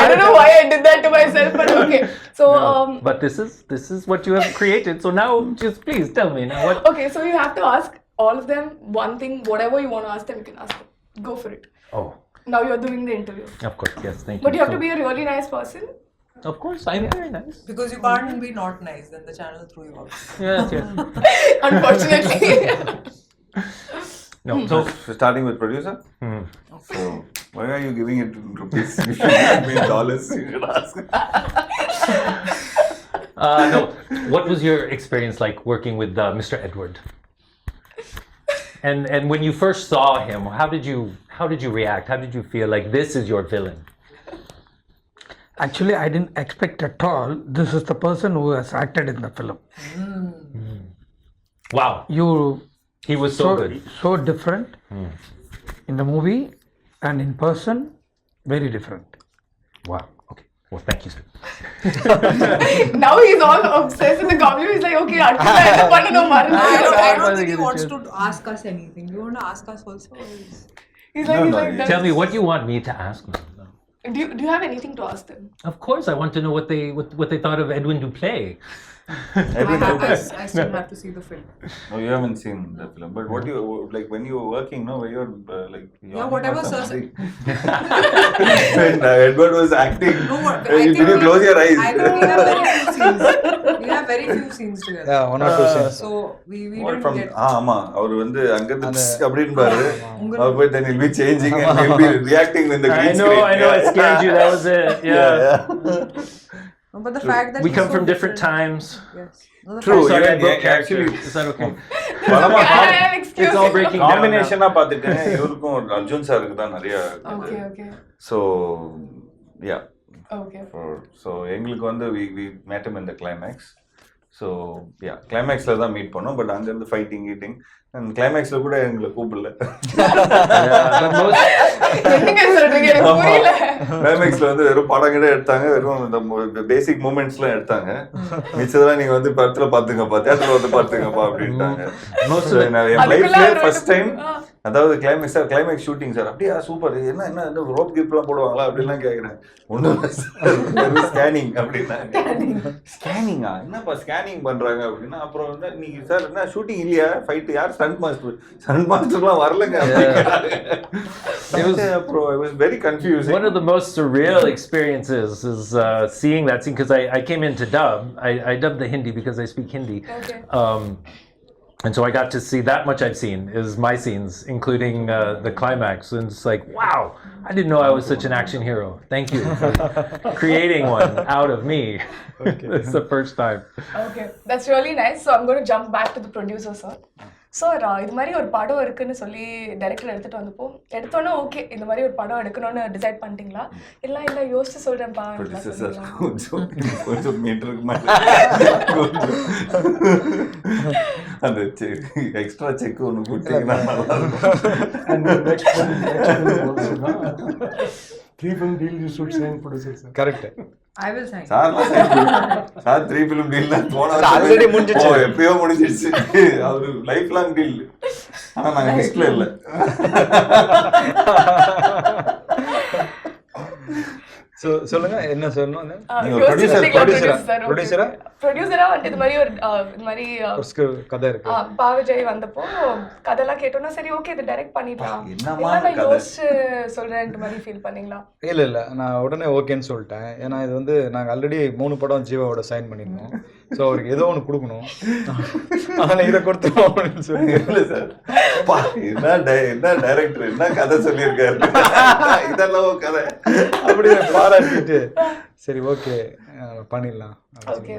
I don't know why I did that to myself, but okay. So But this is what you have created. So now, just please tell me now what. okay, so you have to ask all of them one thing, whatever you want to ask them, you can ask them. Go for it. Oh, Now you're doing the interview. of course, yes, thank you. But you have to be a really nice person. Of course, I'm very nice. Because you can't be not nice, then the channel threw you out. Yes, yes. Unfortunately. No, so Starting with producer. So why are you giving it in rupees? You should give me in dollars. You should ask. no, what was your experience like working with Mr. Edward? And when you first saw him, how did you react? How did you feel like this is your villain? Actually, I didn't expect at all this is the person who has acted in the film. Wow, he was so good. So different in the movie and in person, very different. Wow. Okay. Well, thank you, sir. Now he's all obsessed with the comedy. He's like, okay, Arjun, I have to know I don't I'll think he give it wants to to ask us anything. You want to ask us also? He's like, No, that. Tell me what you want me to ask him. Do you have anything to ask them? Of course, I want to know what they thought of Edwin Duplay. I still have to see the film. No, you haven't seen the film. But what do you like when you were working? No, when you're like Yeah, whatever, sir. when Edward was acting, No, what, did you close your eyes? I think we have very few scenes. We have very few scenes together. Yeah, 1 or 2 scenes. So we What didn't from get. ஆமா அவர் வந்து அங்க இருந்து அப்படின்னு பாரு அவர் போய் then he'll be changing and he'll be reacting in the green screen. I know, I scared you. That was it. Yeah. No, but the fact that We he's come so from different times. Yes. No, the True. fact- Sorry, I yeah, broke yeah, character. actually- Is that okay? பலமா Excuse It's all me. breaking down now. காம்பினேஷனா பாத்துட்டேன் இவருக்கும் அர்ஜுன் சாருக்கு தான் நிறைய Okay. so yeah Okay. so எங்களுக்கு வந்து we met him in the climax. So yeah, climaxல தான் meet பண்ணோம். பட் அங்க இருந்து ஃபைட்டிங் கீட்டிங் அண்ட் கிளைமேக்ஸ்ல கூட எங்களை கூப்பிடல. But most, என்னங்க சொல்றீங்க எனக்கு புரியல. கிளைமேக்ஸ்ல வந்து வெறும் படம் கிட்ட எடுத்தாங்க, வெறும் இந்த பேசிக் மூமெண்ட்ஸ்லாம் எடுத்தாங்க. மிச்சதெல்லாம் நீங்க வந்து படத்துல பாத்துங்கப்பா, தியேட்டர்ல வந்து பாத்துங்கப்பா அப்படின்ட்டாங்க. most of it. என் லைஃப்ல ஃபர்ஸ்ட் டைம் அதாவது கிளைமேக்ஸ் ஷூட்டிங் சார் அப்படியா சூப்பர், என்ன ரோப் கிப்லாம் போடுவாங்களா அப்படின்லாம் கேட்குறேன். ஒன்றும் ஸ்கேனிங் அப்படின்னாங்க. ஸ்கேனிங்கா, என்னப்பா ஸ்கேனிங் பண்றாங்க அப்படின்னா, அப்புறம் வந்து நீங்க சார் என்ன ஷூட்டிங் இல்லையா, ஃபைட் யார் ஸ்டண்ட் மாஸ்டர்லாம் வரலங்க. அப்புறம் I was very confusing. One of the most surreal experiences is seeing that scene, because I came in to dub. I dubbed the Hindi because I speak Hindi. Okay. And so I got to see that much I've seen is my scenes, including the climax. And it's like, wow, I didn't know I was such an action hero. Thank you for creating one out of me. Okay. It's the first time. Okay, that's really nice. So I'm going to jump back to the producer, sir. Sir இது மாதிரி ஒரு படம் இருக்குன்னு சொல்லி director எடுத்துட்டு வந்தப்போ எடுத்தோன்னே okay இந்த மாதிரி ஒரு படம் எடுக்கணும்னு டிசைட் பண்ணிட்டீங்களா, இல்லை யோசிச்சு சொல்றேன்ப்பா கொஞ்சம் மீட்டருக்கு மேல அந்த எக்ஸ்ட்ரா செக் ஒன்று கொடுத்தீங்கன்னா Three film deal you should sign producer sir. Correct. I will sign. Sir 3 film deal தான் போன ஆல்ரெடி முடிஞ்சிச்சு, எப்பயோ முடிஞ்சிடுச்சு. அவரு லைஃப் லாங் டீல். ஆனா நாங்க லிஸ்ட்ல இல்ல. So சொல்லுங்க என்ன சொல்லணும். ப்ரொடியூசரா வந்து இது மாதிரி ஒரு கதை இருக்கு. பாவஜய் வந்தப்போ கதைலாம் கேட்டோம்னா சரி ஓகே இது டைரக்ட் பண்ணிடலாம், நான் யோசிச்சு சொல்றேன் மாதிரி ஃபீல் பண்ணீங்களா? இல்ல நான் உடனே ஓகேன்னு சொல்லிட்டேன். ஏன்னா இது வந்து நாங்க ஆல்ரெடி 3 படம் ஜீவாவோட சைன் பண்ணிருந்தோம். ஸோ அவருக்கு ஏதோ ஒன்று கொடுக்கணும், அதனால இதை கொடுத்துருவோம் அப்படின்னு சொல்லி. இல்லை சார், என்ன டைரக்டர் என்ன கதை சொல்லியிருக்காரு, இதெல்லாம் கதை அப்படி பாராட்டிட்டு சரி ஓகே பண்ணிடலாம். Okay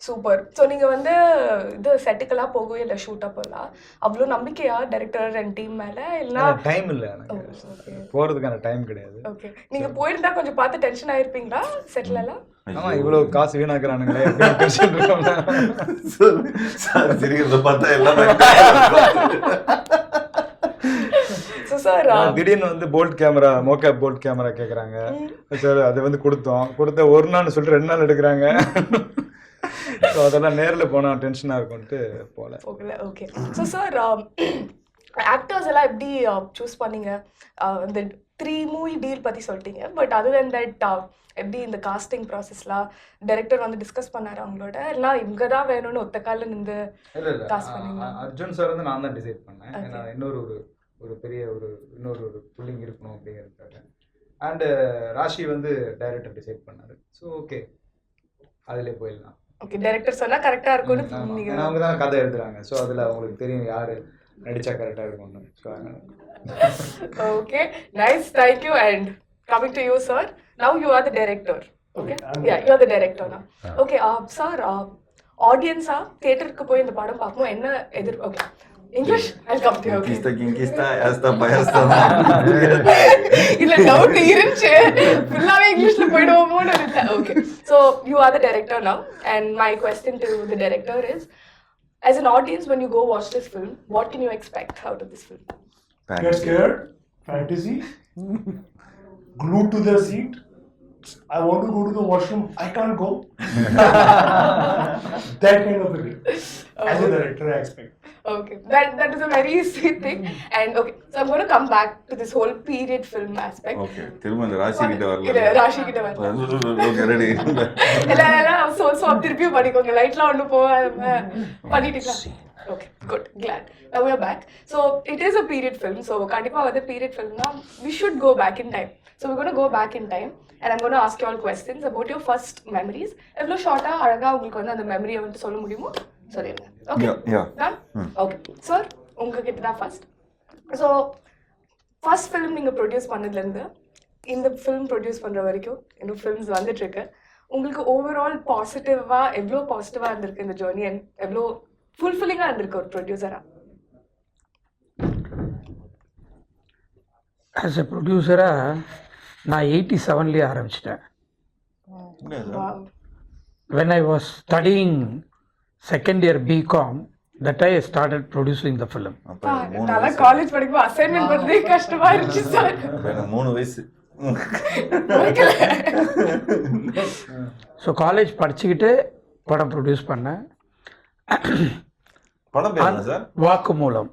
super. ஸோ நீங்கள் வந்து இது செட்டுக்கெல்லாம் போகவே இல்லை, ஷூட் அப்போல்லாம் அவ்வளோ நம்பிக்கையா டைரக்டர் அண்ட் டீம் மேலே? இல்லைனா டைம் இல்லை, எனக்கு போகிறதுக்கான டைம் கிடையாது. ஓகே, நீங்கள் போயிருந்தா கொஞ்சம் பார்த்து டென்ஷன் ஆயிருப்பீங்களா செட்டில் எல்லாம்? ஆமா, இவ்வளவு காசு வீணாக்குறானுங்களே சிரிக்கிறத பார்த்தா எல்லாமே. திடீர்னு வந்து போல்ட் கேமரா, மோகேப் போல்ட் கேமரா கேக்குறாங்க சார். அது வந்து கொடுத்த ஒரு நாள் சொல்லிட்டு 2 நாள் எடுக்கிறாங்க. ஸோ அதெல்லாம் நேரில் போனால் டென்ஷனாக இருக்கும்ட்டு போகல. ஓகே. ஸோ சார் ஆக்டர்ஸ் எல்லாம் எப்படி சூஸ் பண்ணீங்க? இந்த 3 மூவி டீல் பற்றி சொல்லிட்டீங்க, பட் அதர் தென் தட் எப்படி இந்த காஸ்டிங் ப்ராசஸ்லாம் டைரக்டர் வந்து டிஸ்கஸ் பண்ணாரு அவங்களோட, இல்லை இவங்க தான் வேணும்னு ஒத்த காலில் நின்று காஸ்ட் பண்ணீங்க? அர்ஜுன் சார் வந்து நான் தான் டிசைட் பண்ணேன். ஏன்னா ஒரு பெரிய இன்னொரு புல்லிங் இருக்கணும் அப்படிங்கிறதுக்காக. அண்டு ராஷி வந்து டைரக்டர் டிசைட் பண்ணாரு. ஸோ ஓகே அதிலே போயிடலாம். ஓகே, டைரக்டர் சொன்னா கரெக்டா இருக்கும்னு அவங்க தான் கதை எழுதுறாங்க. ஸோ அதில் அவங்களுக்கு தெரியும் யாரு நடிச்சா கரெக்டாக இருக்கும்னு. Okay, nice, thank you. And coming to you sir, now you are the director. Okay, ya you are the director now. Okay sir, ஆடியன்ஸா தியேட்டருக்கு போய் இந்த படம் பார்க்கணும் என்ன okay English? I'll come to you. Kinkista, asta, payasta. இல்ல doubt இருந்துச்சு, ஃபுல்லாவே இங்கிலீஷ்ல போய்டுவோமோன்னு இருந்தேன். Okay, so you are the director now, and my question to the director is, as an audience when you go watch this film, what can you expect out of this film? Get scared, fantasy, glued to their seat. I want to go to the washroom, I can't go. That kind of a thing. As a director, I expect. Okay, that is a very sweet thing. And okay, so I'm going to come back to this whole period film aspect. Okay திரும்ப இந்த ராசி கிட்ட வரல இல்ல ராஷி கிட்ட வரல. Okay ready எல்லாம் so திருப்பியும் படிக்கோங்க லைட்லாம் ஒண்ணு போகாம பண்ணிட்டீங்களா? Okay, good, glad. Now we are back. So it is a period film. So kandipa vada period film na we should go back in time. So we're going to go back in time and I'm going to ask you all questions about your first memories. Evlo short ah alaga ungalku vandu and memory வந்து சொல்ல முடியுமோ சொல்லுங்க. Okay. Yeah. Done? Okay. Sir, உங்ககிட்ட தான் first. So first film நீங்க produce பண்ணதுல இருந்து இந்த ஃபிலிம் ப்ரொடியூஸ் பண்ற வரைக்கும் இன்னும் ஃபிலிம்ஸ் வந்துட்டு இருக்கு. உங்களுக்கு ஓவரால் பாசிட்டிவா எவ்வளோ பாசிட்டிவா இருந்திருக்கு இந்த ஜர்னி அண்ட் எவ்வளோ ஃபுல்ஃபில்லிங்காக இருந்திருக்கு ஒரு ப்ரொடியூசரா? ஆஸ் எ ப்ரொடியூசராக நான் 87லேயே ஆரம்பிச்சிட்டேன். when I was studying second year BCom, that I started producing the film. நல்லா காலேஜ் படிக்கும்போது அசைன்மெண்ட் பண்றதே கஷ்டமா இருந்துச்சு சார். எனக்கு 3 வயசு. ஸோ காலேஜ் படிச்சுக்கிட்டு படம் ப்ரொடியூஸ் பண்ணேன். படம் பேர் என்ன சார்? வாக்குமூலம்.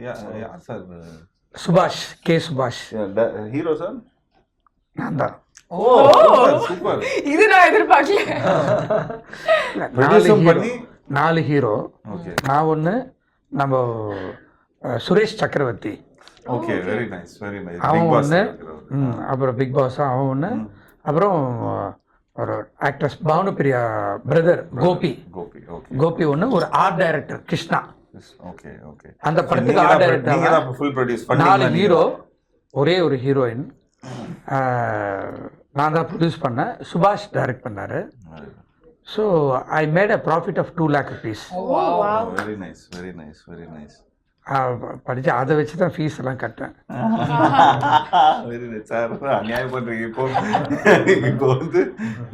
யார் சார்? சுபாஷ், கே சுபாஷ். Hero sir? நான் தான். ஓ சூப்பர். இது நான் எதிர்பார்க்கல. 4 ஹீரோ. ஓகே. நான் ஒன்று, நம்ம சுரேஷ் சக்கரவர்த்தி. Okay, very nice very nice. அவன் ஒன்று, அப்புறம் பிக் பாஸ் அவன் ஒன்று, அப்புறம் ஒரு ஆக்ட்ரஸ் பானுபிரியா பிரதர் கோபி. கோபி ஒன்று, ஒரு art director Krishna. Okay okay. அந்த படத்துக்கு ஆர்ட் டைரக்டர். ஃபுல் ப்ரொடியூஸ் பண்ணி 4 ஹீரோ, ஒரே ஒரு ஹீரோயின். நான் தான் ப்ரொடியூஸ் பண்ணேன். சுபாஷ் டைரக்ட் பண்ணார். So I made a profit of 2 lakh rupees. Very nice very nice very nice. படித்து அதை வச்சு தான் ஃபீஸ் எல்லாம் கட்டேன். Very nice sir. அநியாயம் பண்ணுறீங்க. இப்போ வந்து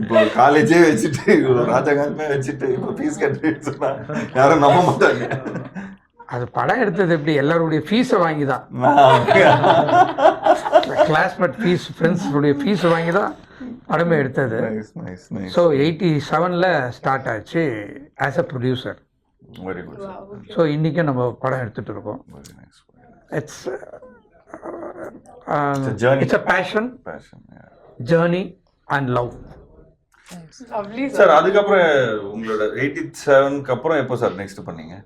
இப்போ காலேஜே வச்சுட்டு ராஜகாந்தமே வச்சுட்டு இப்போ ஃபீஸ் கட்டுறேன்னு சொன்னால் யாரும் நம்ப மாட்டாங்க. அது படம் எடுத்தது எப்படி, எல்லாருடைய ஃபீஸை வாங்கி தான், கிளாஸ்மேட் ஃபீஸ், ஃப்ரெண்ட்ஸுடைய ஃபீஸை வாங்கி தான் படமே எடுத்தது. ஸோ 87ல் ஸ்டார்ட் ஆச்சு as a producer. Very good. So இன்றைக்கும் நம்ம படம் எடுத்துகிட்டு இருக்கோம். It's it's a fashion, journey and love. Sir அதுக்கப்புறம் உங்களோட 87க்கு அப்புறம் எப்போ சார் நெக்ஸ்ட் பண்ணீங்க?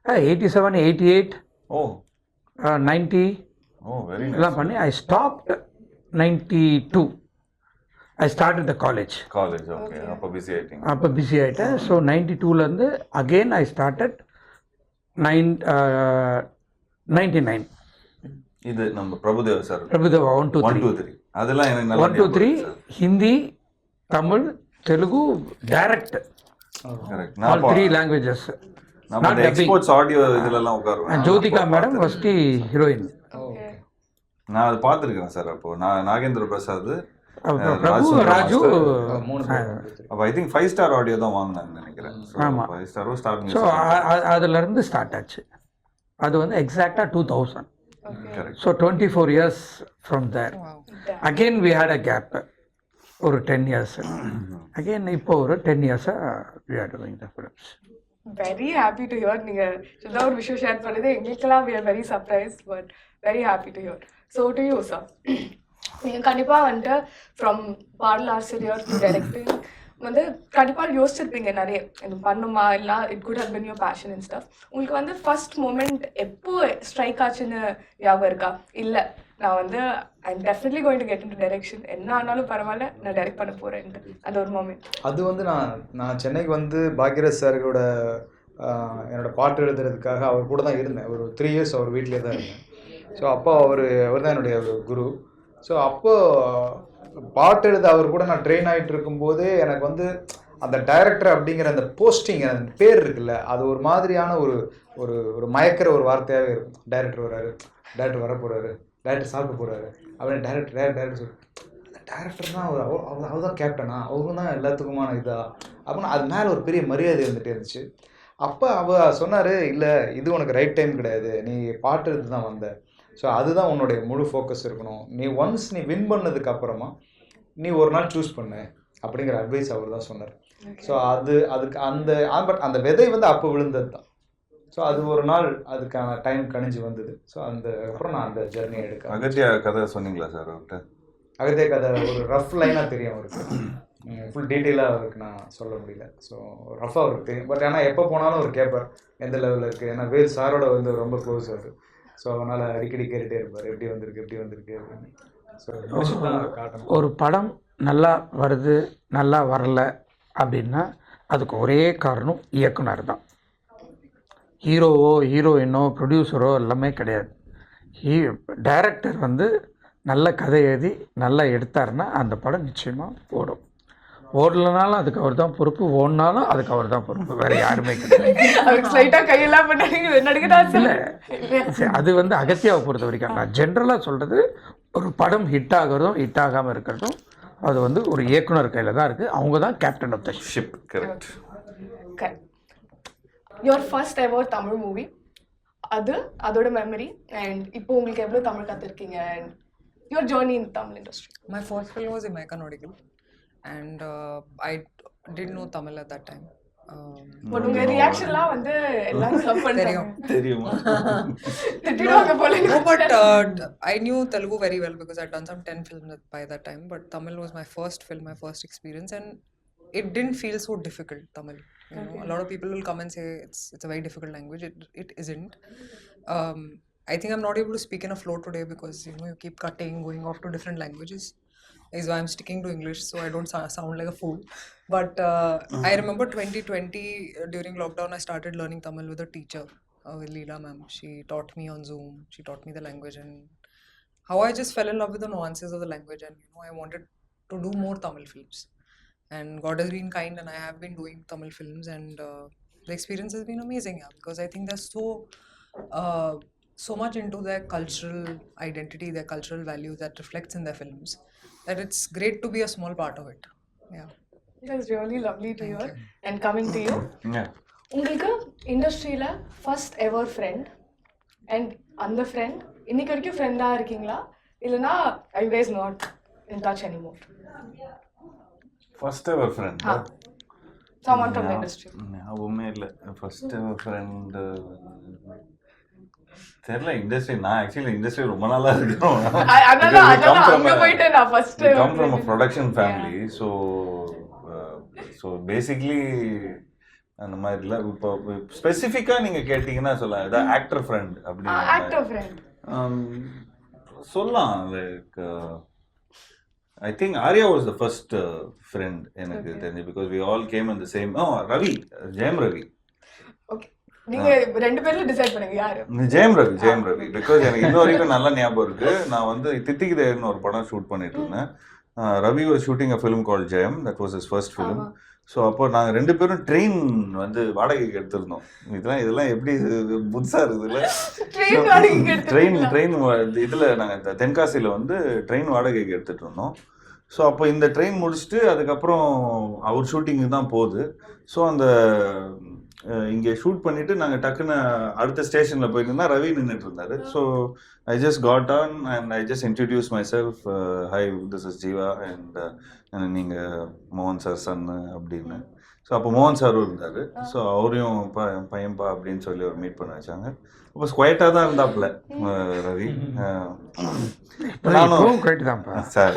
87, 88, ஓ 90 வெரி நைஸ் எல்லாம் பண்ணி I stopped 92. I start the college. Okay. அப்போ பிஸி ஆயிட்டீங்க. அப்போ பிஸி ஆகிட்டேன். ஸோ 92லேருந்து அகெயின் ஐ ஸ்டார்டட் 99. இது நம்ம பிரபுதேவா சார். பிரபுதேவா 1 2 3 அதெல்லாம் எனக்கு நல்லா 1 2 3 Hindi, Tamil, Telugu direct. Correct. All 3 languages. நம்ம அந்த எக்ஸ்போர்ட்ஸ் ஆடியோ இதெல்லாம் உட்காருவோம். Jyothika madam first heroine. நான் அதை பார்த்துருக்கேன் சார். அப்போ நான் நாகேந்திர பிரசாத், பிரபு, ராஜு. அப்போ ஐ திங்க் 5 ஸ்டார் ஆடியோ தான் வாங்கினாங்கன்னு நினைக்கிறேன். ஆமாம், 5 ஸ்டாரோ ஸ்டார். ஸோ அதுலேருந்து ஸ்டார்ட் ஆச்சு. அது வந்து எக்ஸாக்டாக 2000. Correct. So 24 years from there. Again we had a gap ஒரு 10 years. அகெயின் இப்போ ஒரு 10 years-ஆக we are doing the films. Very happy to hear. நீங்கள் சின்னதாக ஒரு விஷயம் ஷேர் பண்ணது எங்களுக்கெல்லாம் we are very surprise but very happy to hear. So to you sir, நீங்கள் கண்டிப்பாக வந்துட்டு ஃப்ரம் பாடல் ஆசிரியர் டு டைரக்டிங் வந்து கண்டிப்பாக யோசிச்சிருப்பீங்க நிறைய, இது பண்ணுமா இல்லை it could have been your passion and stuff. உங்களுக்கு வந்து ஃபர்ஸ்ட் மூமெண்ட் எப்போ ஸ்ட்ரைக் ஆச்சுன்னு ஞாபகம் இருக்கா? இல்லை நான் வந்து I am definitely going to get in to direction, என்ன ஆனாலும் பரவாயில்ல நான் டைரக்ட் பண்ண போகிறேன்ட்டு அந்த ஒரு மூமெண்ட்? அது வந்து நான் சென்னைக்கு வந்து பாக்யராஜ் சாரோட என்னோடய பாட்டு எழுதுறதுக்காக அவர் கூட தான் இருந்தேன். ஒரு 3 years அவர் வீட்டிலே தான் இருந்தேன். ஸோ அப்போ அவர் தான் என்னுடைய ஒரு குரு. ஸோ அப்போது பாட்டு எழுத அவர் கூட நான் ட்ரெயின் ஆகிட்டு இருக்கும்போதே எனக்கு வந்து அந்த டைரக்டர் அப்படிங்கிற அந்த போஸ்டிங், அந்த பேர் இருக்குல்ல, அது ஒரு மாதிரியான ஒரு ஒரு ஒரு மயக்கிற ஒரு வார்த்தையாகவே இருக்கும். டைரக்டர் வர்றாரு, டைரக்டர் வர போகிறாரு, டைரக்டர் சாப்பிட போகிறாரு அப்படின்னு டைரக்டர் சொல்லி டைரக்டர்னா அவர் தான் கேப்டனா, அவரும் தான் எல்லாத்துக்குமான இதா அப்படின்னு அது மேலே ஒரு பெரிய மரியாதை இருந்துகிட்டே இருந்துச்சு. அப்போ அவர் சொன்னார், இல்லை இது உனக்கு ரைட் டைம் கிடையாது, நீ பாட்டு எடுத்து தான் வந்த, ஸோ அதுதான் உன்னுடைய முழு ஃபோக்கஸ் இருக்கணும், நீ ஒன்ஸ் நீ வின் பண்ணதுக்கு அப்புறமா நீ ஒரு நாள் சூஸ் பண்ணு அப்படிங்கிற அட்வைஸ் அவர் தான் சொன்னார். ஸோ அதுக்கு அந்த பட் அந்த விதை வந்து அப்போ விழுந்தது தான். ஸோ ஸோ அது ஒரு நாள் அதுக்கான டைம் கணிஞ்சு வந்தது. ஸோ அந்த அப்புறம் நான் அந்த ஜெர்னி எடுக்க அகத்தியா கதை சொன்னீங்களா சார் அவர்கிட்ட? அகத்தியா கதை ஒரு ரஃப் லைனாக தெரியும் அவருக்கு, ஃபுல் டீட்டெயிலாக அவருக்கு நான் சொல்ல முடியல. ஸோ ரஃபாக அவருக்கு தெரியும். பட் ஆனால் எப்போ போனாலும் அவர் கேட்பார் எந்த லெவலில் இருக்குது. ஏன்னா வேல் சாரோட வந்து ரொம்ப க்ளோஸ் அவர். ஸோ அதனால் அடிக்கடி கேட்டுகிட்டே இருப்பார் எப்படி வந்திருக்கு அப்படின்னு. ஸோ காட்டணும். ஒரு படம் நல்லா வருது நல்லா வரல அப்படின்னா அதுக்கு ஒரே காரணம் இயக்குனர் தான். ஹீரோவோ ஹீரோயினோ ப்ரொடியூசரோ எல்லாமே கிடையாது. டைரக்டர் வந்து நல்ல கதை எழுதி நல்லா எடுத்தாருன்னா அந்த படம் நிச்சயமாக ஓடும். ஓடலனாலும் அதுக்கு அவர் தான் பொறுப்பு, ஓடினாலும் அதுக்கு அவர் தான் பொறுப்பு, வேறு யாருமே கிடையாது. இல்லை, அது வந்து அகத்தியாவை பொறுத்த வரைக்கும். நான் ஜென்ரலாக சொல்கிறது, ஒரு படம் ஹிட் ஆகிறதும் ஹிட் ஆகாமல் இருக்கிறதும் அது வந்து ஒரு இயக்குனர் கையில் தான் இருக்குது. அவங்க தான் captain of the ship. Correct. Your first ever Tamil movie, அதோட மெமரி அண்ட் இப்போ உங்களுக்கு எவ்வளோ தமிழ் கற்றுருக்கீங்க and your journey in Tamil industry. My first film was American and I didn't know Tamil at that time. But உங்க ரியாக்ஷன்லாம் வந்து எல்லாரும் லவ் பண்றாங்க. தெரியுமா? திட்டிடுவாங்க போல. No, but I knew Telugu very well because I'd done some 10 films by that time. But Tamil was my first film, my first experience, and it didn't feel so difficult. Tamil, you know, a lot of people will come and say it's a very difficult language. It isn't. I think I'm not able to speak in a flow today because you know you keep cutting, going off to different languages. Is why I'm sticking to English so I don't sound like a fool. But I remember 2020 during lockdown I started learning Tamil with a teacher, with Leela ma'am. She taught me on Zoom. She taught me the language and how I just fell in love with the nuances of the language, and you know I wanted to do more Tamil films. And God has been kind and I have been doing Tamil films, and the experience has been amazing, yeah, because I think they're so much into their cultural identity, their cultural values that reflects in their films, that it's great to be a small part of it. Yeah. That's really lovely to hear. And coming to you, உங்களுக்கு இண்டஸ்ட்ரியில first ever friend and அந்த friend இன்னைக்கு வரைக்கும் ஃப்ரெண்டாக இருக்கீங்களா, இல்லைனா I you guys not in touch anymore? First ever friend someone from the industry. ஞாபகமே இல்லை. ஃபர்ஸ்ட் எவர் ஃப்ரெண்ட் தெரியல. இண்டஸ்ட்ரி, நான் ஆக்சுவலி இண்டஸ்ட்ரி ரொம்ப நாளா இருக்கோம். Come from a production family. So basically அந்த மாதிரி இல்லை. இப்போ ஸ்பெசிஃபிக்காக நீங்கள் கேட்டிங்கன்னா சொல்லலாம், ஏதாவது ஆக்டர் ஃப்ரெண்ட் அப்படின்னு சொல்லலாம். Like I think Arya was the first friend எனக்கு தெரிஞ்சு, because we all came in the same. Ravi, Jayam Ravi. Okay, நீங்க ரெண்டு பேரும் டிசைட் பண்ணுங்க யாரு. ஜெயம் ரவி பிகாஸ் எனக்கு இன்ன வரைக்கும் நல்ல ஞாபகம் இருக்கு. நான் வந்து தித்திக்குதேன்னு ஒரு படம் ஷூட் பண்ணிட்டு இருந்தேன். Ravi was shooting a film called Jayam. That was his first film. So அப்போ நாங்கள் ரெண்டு பேரும் ட்ரெயின் வந்து வாடகைக்கு எடுத்திருந்தோம். இதெல்லாம் எப்படி புதுசாக இருக்குதுல்ல. ட்ரெயின் இதில் நாங்கள் தென்காசியில் வந்து ட்ரெயின் வாடகைக்கு எடுத்துகிட்டு இருந்தோம். ஸோ அப்போ இந்த ட்ரெயின் முடிச்சுட்டு அதுக்கப்புறம் அவர் ஷூட்டிங்கு தான் போகுது. ஸோ அந்த இங்கே ஷூட் பண்ணிவிட்டு நாங்கள் டக்குன்னு அடுத்த ஸ்டேஷனில் போயிருந்தா ரவி நின்றுட்டு இருந்தார். So I just got on and I just introduce my self. High, this is Jeeva and நீங்கள் மோகன் சார் சன்னு அப்படின்னு. ஸோ அப்போ மோகன் சாரும் இருந்தார். ஸோ அவரையும் பையன்பா அப்படின்னு சொல்லி அவர் மீட் பண்ண வச்சாங்க. அப்போ ஸ்குவைட்டாக தான் இருந்தாப்புல ரவி. நானும் சார்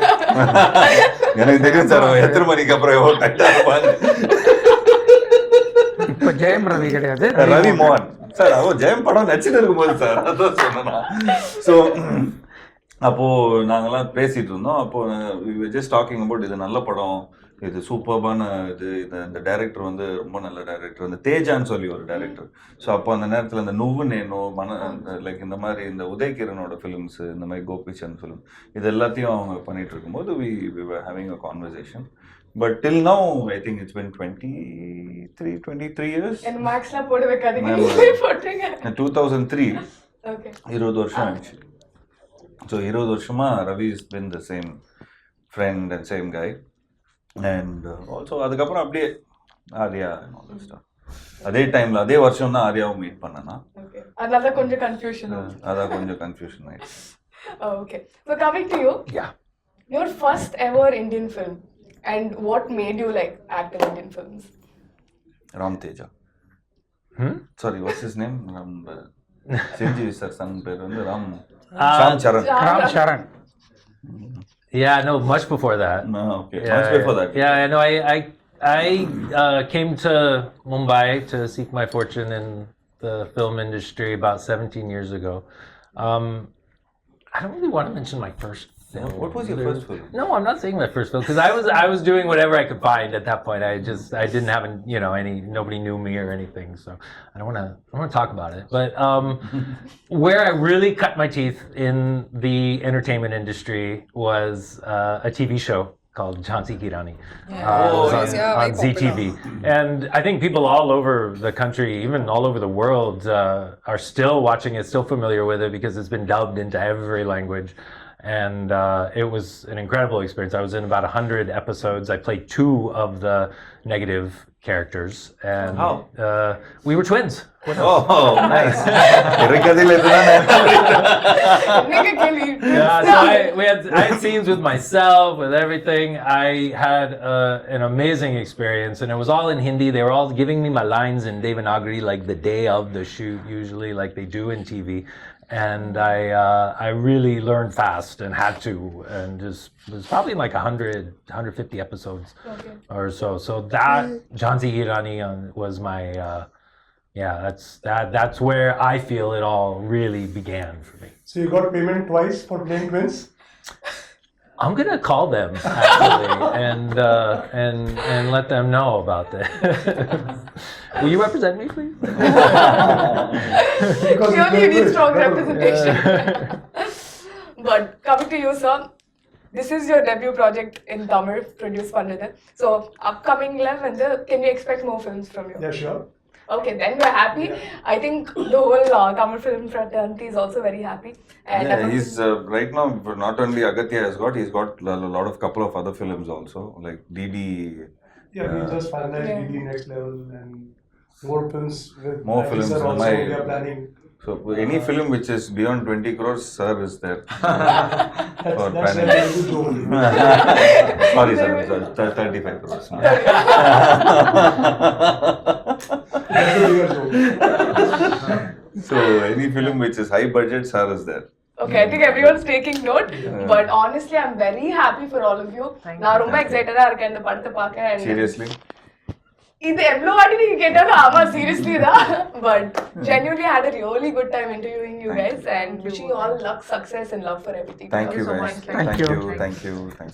எனக்கு தெரியும் சார் எத்தனை மணிக்கு அப்புறம் எவ்வளோ டைட்டாக இருப்பாங்க. இப்போ ஜெயம் ரவி கிடையாது, ரவி மோகன் சார். அவன் ஜெயம் படம் நச்சுட்டு இருக்கும்போது சார் அதான் சொன்னா. ஸோ அப்போது நாங்கள்லாம் பேசிகிட்டு இருந்தோம். அப்போது ஜஸ்ட் டாக்கிங் அபவுட் இது நல்ல படம், இது சூப்பர்பான இந்த டைரக்டர் வந்து ரொம்ப நல்ல டைரக்டர், இந்த தேஜான்னு சொல்லி ஒரு டைரக்டர். ஸோ அப்போ அந்த நேரத்தில் இந்த நுவ்வு நேனோ லைக் இந்த மாதிரி இந்த உதயகிரனோட ஃபிலிம்ஸ், இந்த மாதிரி கோபிச்சந்த் ஃபிலிம், இது எல்லாத்தையும் அவங்க பண்ணிட்டு இருக்கும்போது we were having a conversation. But till now, I think it's been 23 years. And marks la podu vekkadinga, neenga potreenga. 2003. Okay. 20 வருஷம் ஆச்சு. So 20 வருஷமா Ravi has been the same friend and same guy. And also அதுக்கப்புறம் அப்படியே Arya and all that stuff. அதே டைம்ல அதே வருஷம் தான் ஆர்யாவை மீட் பண்ணனா. Okay. அதான் கொஞ்சம் கன்ஃபியூஷன். அதான் கொஞ்சம் கன்ஃபியூஷன் ஆயிடுச்சு. Okay. So coming to you. Yeah. Your first ever Indian film. And what made you like act in Indian films? Ram Teja. Sorry, what's his name? Chinji sir son பேர் வந்து Ram Uh, Charan. Ram Charan. Yeah, no, much before that. No, okay. Much before that. Yeah, I know. I came to Mumbai to seek my fortune in the film industry about 17 years ago. I don't really want to mention my first film. What was your first film? No, I'm not saying my first film because I was doing whatever I could find at that point. I didn't have nobody knew me or anything, so I don't want to talk about it. But where I really cut my teeth in the entertainment industry was a TV show called Jhansi Ki Rani. It was on very ZTV. And I think people all over the country, even all over the world, are still watching it, still familiar with it because it's been dubbed into every language. And it was an incredible experience. I was in about 100 episodes. I played 2 of the negative characters. And we were twins. Oh, nice. Yeah, so I had scenes with myself, with everything. I had an amazing experience, and it was all in Hindi. They were all giving me my lines in Devanagari, like the day of the shoot, usually, like they do in TV. And I really learned fast and had to, and just it was probably like 150 episodes or so. So that Jhansi Ki Rani was my. That's where I feel it all really began for me. So you got payment twice for playing twins? I'm gonna call them actually and let them know about this. Will you represent me, please? Clearly, you need strong representation. But coming to you, sir, this is your debut project in Tamil, produced by Arjun. So, upcoming level, can we expect more films from you? Yeah, sure. Okay, then we're happy. I think the whole Tamil film fraternity is also very happy. And Yeah, he's right now not only Aghathiyaa he's got a lot of couple of other films also, like DD. Yeah, we just finalized DD Next Level and more films with More Nike films sir in also my- we are planning. So any film which is beyond 20 crores, sir is there. That's For that's planning. a very good role. Sorry, sir, 35 crores. That's a bigger role. So any film which is high budget, sir is there. okay, I think everyone's taking note. But honestly, I'm very happy for all of you. நான் ரொம்ப எக்ஸைட்டடா இருக்கேன் இந்த படத்தை பார்க்க. And Seriously? இது எவ்வளவு வாட்டி நீங்க கேட்டாலும் ஆமா சீரியஸ்லி தான். But genuinely had a really good time interviewing you guys and wishing you all luck, success and love for everything. Thank you so guys. much. Thank you. Thanks.